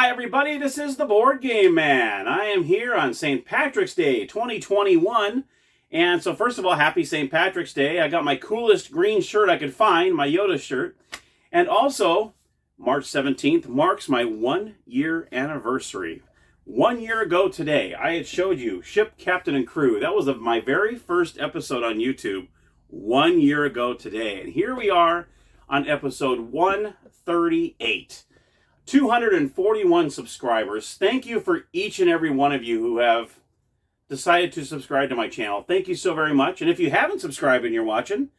Hi everybody, this is the Board Game Man. I am here on St. Patrick's Day 2021. And so first of all, happy St. Patrick's Day. I got my coolest green shirt I could find, my Yoda shirt. And also, March 17th marks my 1 year anniversary. 1 year ago today, I had showed you Ship, Captain, and Crew. That was my very first episode on YouTube 1 year ago today. And here we are on episode 138. 241 subscribers. Thank you for each and every one of you who have decided to subscribe to my channel. Thank you so very much. And if you haven't subscribed and you're watching,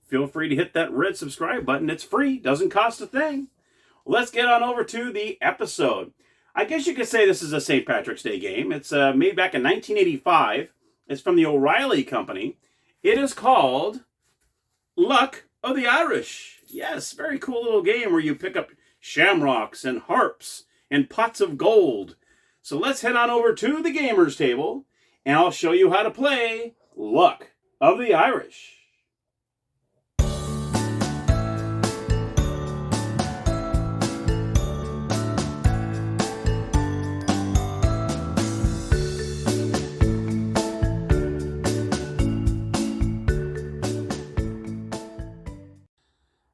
feel free to hit that red subscribe button. It's free. Doesn't cost a thing. Let's get on over to the episode. I guess you could say this is a St. Patrick's Day game. It's made back in 1985. It's from the O'Reilly Company. It is called Luck of the Irish. Yes, very cool little game where you pick up shamrocks and harps and pots of gold. So let's head on over to the gamers table and I'll show you how to play Luck of the Irish.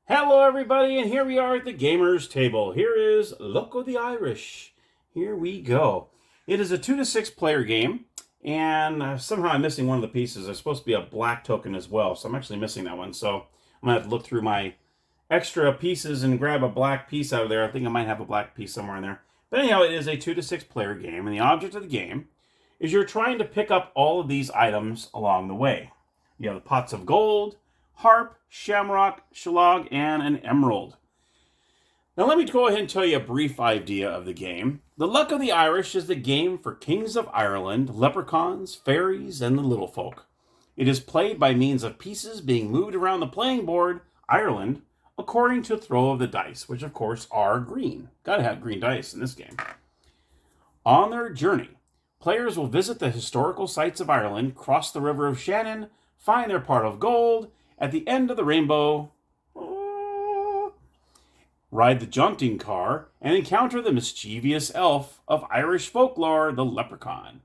Hello everybody, and here we are at the gamers table. Here is Luck of the Irish. Here we go. It is a 2 to 6 player game, and somehow I'm missing one of the pieces. There's supposed to be a black token as well, so I'm actually missing that one. So I'm gonna have to look through my extra pieces and grab a black piece out of there. I think I might have a black piece somewhere in there. But anyhow, it is a 2 to 6 player game, and the object of the game is you're trying to pick up all of these items along the way. You have the pots of gold, harp, shamrock, shallog, and an emerald. Now let me go ahead and tell you a brief idea of the game. The Luck of the Irish is the game for kings of Ireland, leprechauns, fairies, and the little folk. It is played by means of pieces being moved around the playing board, Ireland, according to throw of the dice, which of course are green. Gotta have green dice in this game. On their journey, players will visit the historical sites of Ireland, cross the river of Shannon, find their pot of gold, at the end of the rainbow, ride the Jaunting Car and encounter the mischievous elf of Irish folklore, the Leprechaun.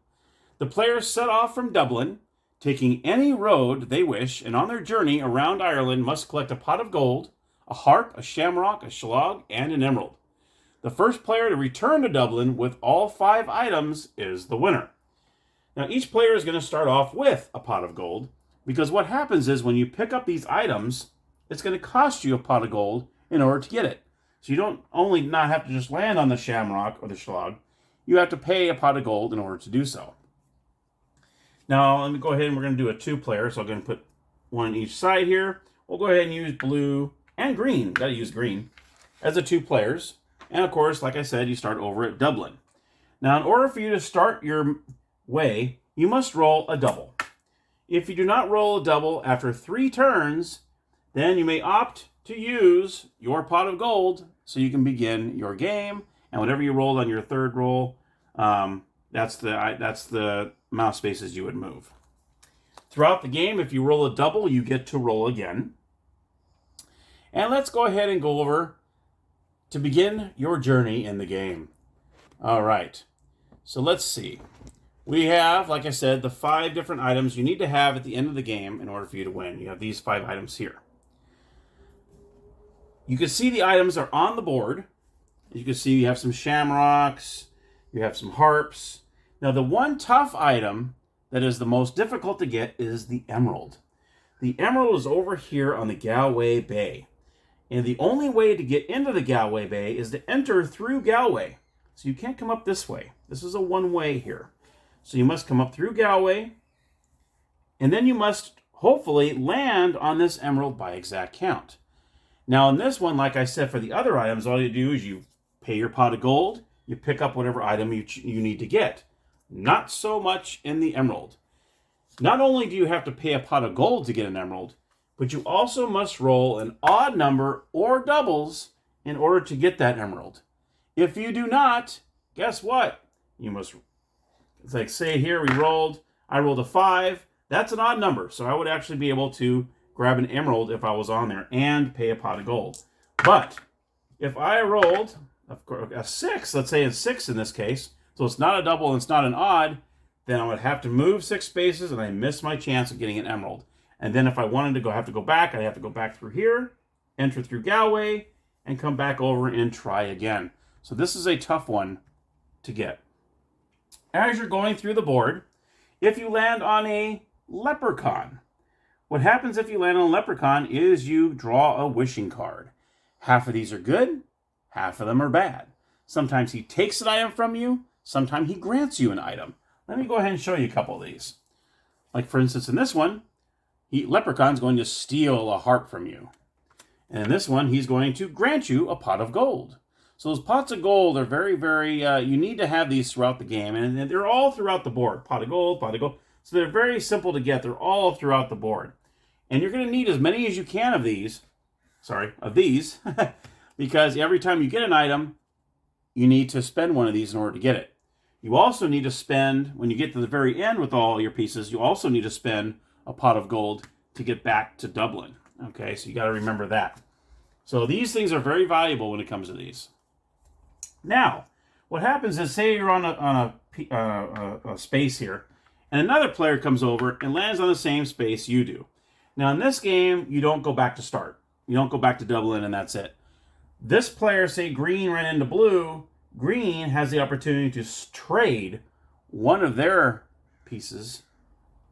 The players set off from Dublin, taking any road they wish, and on their journey around Ireland must collect a pot of gold, a harp, a shamrock, a shallog, and an emerald. The first player to return to Dublin with all 5 items is the winner. Now each player is going to start off with a pot of gold, because what happens is when you pick up these items, it's going to cost you a pot of gold in order to get it. So you don't only not have to just land on the shamrock or the shallog, you have to pay a pot of gold in order to do so. Now let me go ahead and we're going to do a 2-player, so I'm going to put one on each side here. We'll go ahead and use blue and green, got to use green, as the 2 players. And of course, like I said, you start over at Dublin. Now in order for you to start your way, you must roll a double. If you do not roll a double after 3 turns, then you may opt to use your pot of gold so you can begin your game. And whatever you rolled on your 3rd roll, that's the amount of spaces you would move. Throughout the game, if you roll a double, you get to roll again. And let's go ahead and go over to begin your journey in the game. All right, so let's see. We have, like I said, the 5 different items you need to have at the end of the game in order for you to win. You have these 5 items here. You can see the items are on the board. You can see you have some shamrocks, you have some harps. Now the one tough item that is the most difficult to get is the emerald. The emerald is over here on the Galway Bay. And the only way to get into the Galway Bay is to enter through Galway. So you can't come up this way. This is a one-way here. So you must come up through Galway, and then you must hopefully land on this emerald by exact count. Now in this one, like I said, for the other items, all you do is you pay your pot of gold, you pick up whatever item you need to get. Not so much in the emerald. Not only do you have to pay a pot of gold to get an emerald, but you also must roll an odd number or doubles in order to get that emerald. If you do not, guess what? You must... It's like, say here I rolled a 5. That's an odd number, so I would actually be able to grab an emerald if I was on there and pay a pot of gold. But if I rolled of course, a 6, let's say it's 6 in this case, so it's not a double and it's not an odd, then I would have to move 6 spaces and I miss my chance of getting an emerald. And then if I wanted to have to go back, I'd have to go back through here, enter through Galway, and come back over and try again. So this is a tough one to get. As you're going through the board, if you land on a Leprechaun, what happens if you land on a Leprechaun is you draw a wishing card. Half of these are good, half of them are bad. Sometimes he takes an item from you, sometimes he grants you an item. Let me go ahead and show you a couple of these. Like for instance in this one, Leprechaun's going to steal a harp from you. And in this one, he's going to grant you a pot of gold. So those pots of gold are very, very, you need to have these throughout the game. And they're all throughout the board. Pot of gold, pot of gold. So they're very simple to get. They're all throughout the board. And you're going to need as many as you can of these. Because every time you get an item, you need to spend one of these in order to get it. You also need to spend, when you get to the very end with all your pieces, you also need to spend a pot of gold to get back to Dublin. Okay, so you got to remember that. So these things are very valuable when it comes to these. Now, what happens is, say you're on a space here, and another player comes over and lands on the same space you do. Now, in this game, you don't go back to start. You don't go back to Dublin, and that's it. This player, say green ran into blue, green has the opportunity to trade one of their pieces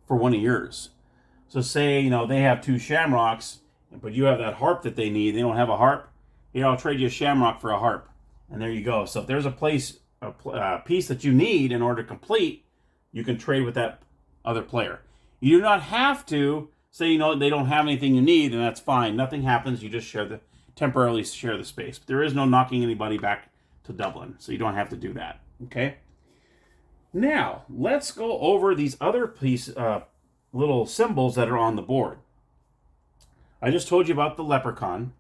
for one of yours. So say, they have 2 shamrocks, but you have that harp that they need. They don't have a harp. I'll trade you a shamrock for a harp. And there you go. So if there's a piece that you need in order to complete, you can trade with that other player. You do not have to say, they don't have anything you need, and that's fine. Nothing happens. You just temporarily share the space. But there is no knocking anybody back to Dublin, so you don't have to do that. Okay? Now, let's go over these other little symbols that are on the board. I just told you about the Leprechaun.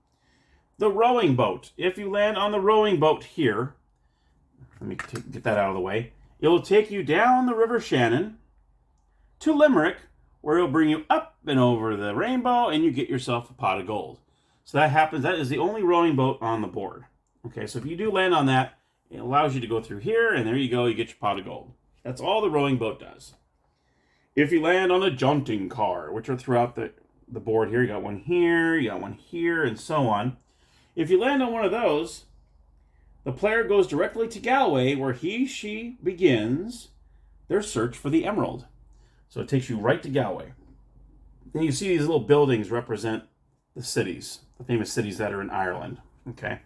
The rowing boat. If you land on the rowing boat here, let me get that out of the way, it will take you down the River Shannon to Limerick, where it'll bring you up and over the rainbow, and you get yourself a pot of gold. So that happens. That is the only rowing boat on the board. Okay, so if you do land on that, it allows you to go through here, and there you go, you get your pot of gold. That's all the rowing boat does. If you land on a Jaunting Car, which are throughout the board here, you got one here, you got one here, and so on. If you land on one of those, the player goes directly to Galway, where she begins their search for the emerald. So it takes you right to Galway. Then you see these little buildings represent the cities, the famous cities that are in Ireland. Okay.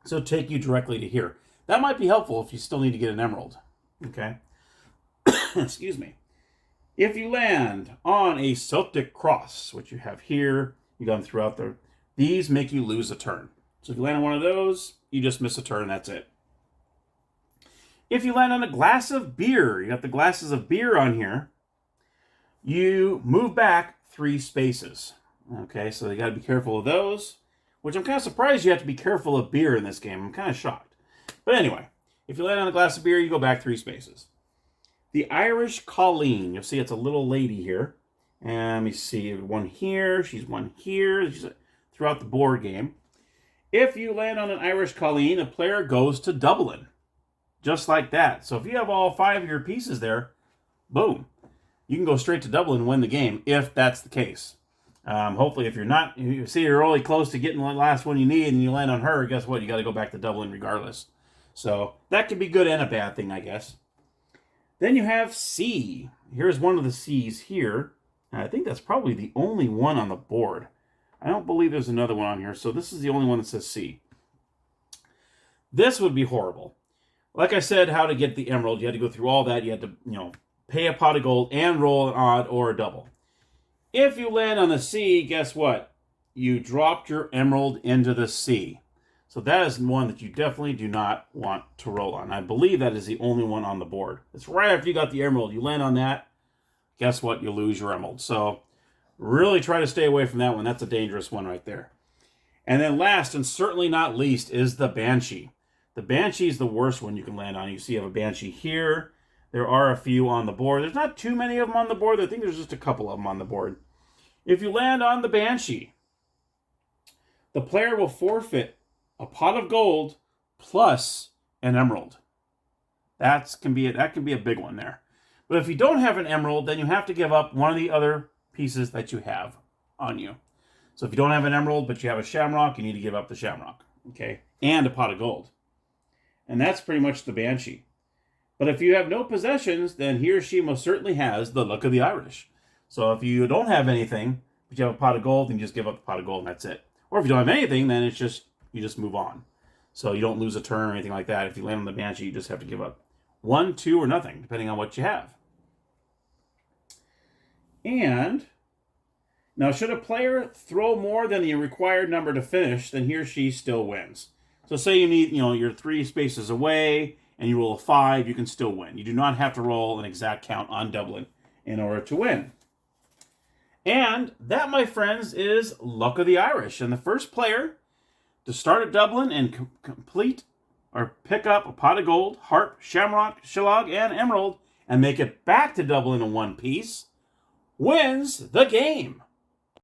So it'll take you directly to here. That might be helpful if you still need to get an emerald. Okay. Excuse me. If you land on a Celtic cross, which you have here, you got them throughout these make you lose a turn. So if you land on one of those, you just miss a turn, that's it. If you land on a glass of beer, you got the glasses of beer on here, you move back 3 spaces. Okay, so you got to be careful of those, which I'm kind of surprised you have to be careful of beer in this game. I'm kind of shocked. But anyway, if you land on a glass of beer, you go back 3 spaces. The Irish Colleen, you'll see it's a little lady here. And let me see, one here, she's one here, she's throughout the board game. If you land on an Irish Colleen, the player goes to Dublin. Just like that. So if you have all 5 of your pieces there, boom. You can go straight to Dublin and win the game, if that's the case. Hopefully, if you're not, you see you're really close to getting the last one you need and you land on her, guess what? You got to go back to Dublin regardless. So that could be good and a bad thing, I guess. Then you have C. Here's one of the C's here. And I think that's probably the only one on the board. I don't believe there's another one on here, so this is the only one that says C. This would be horrible. Like I said, how to get the emerald, you had to go through all that. You had to, pay a pot of gold and roll an odd or a double. If you land on the C, guess what? You dropped your emerald into the sea. So that is one that you definitely do not want to roll on. I believe that is the only one on the board. It's right after you got the emerald. You land on that, guess what? You lose your emerald. So really try to stay away from that one. That's a dangerous one right there. And then last, and certainly not least, is the Banshee. The Banshee is the worst one you can land on. You see you have a Banshee here. There are a few on the board. There's not too many of them on the board. I think there's just a couple of them on the board. If you land on the Banshee, the player will forfeit a pot of gold plus an emerald. That can be a big one there. But if you don't have an emerald, then you have to give up one of the other pieces that you have on you. So if you don't have an emerald, but you have a shamrock, you need to give up the shamrock, okay? And a pot of gold. And that's pretty much the Banshee. But if you have no possessions, then he or she most certainly has the luck of the Irish. So if you don't have anything, but you have a pot of gold, then you just give up the pot of gold and that's it. Or if you don't have anything, then it's just, you just move on. So you don't lose a turn or anything like that. If you land on the Banshee, you just have to give up 1, 2, or nothing, depending on what you have. And now, should a player throw more than the required number to finish, then he or she still wins. So say you need, you're 3 spaces away and you roll a 5, you can still win. You do not have to roll an exact count on Dublin in order to win. And that, my friends, is Luck of the Irish. And the first player to start at Dublin and complete or pick up a pot of gold, harp, shamrock, shillog, and emerald and make it back to Dublin in one piece wins the game.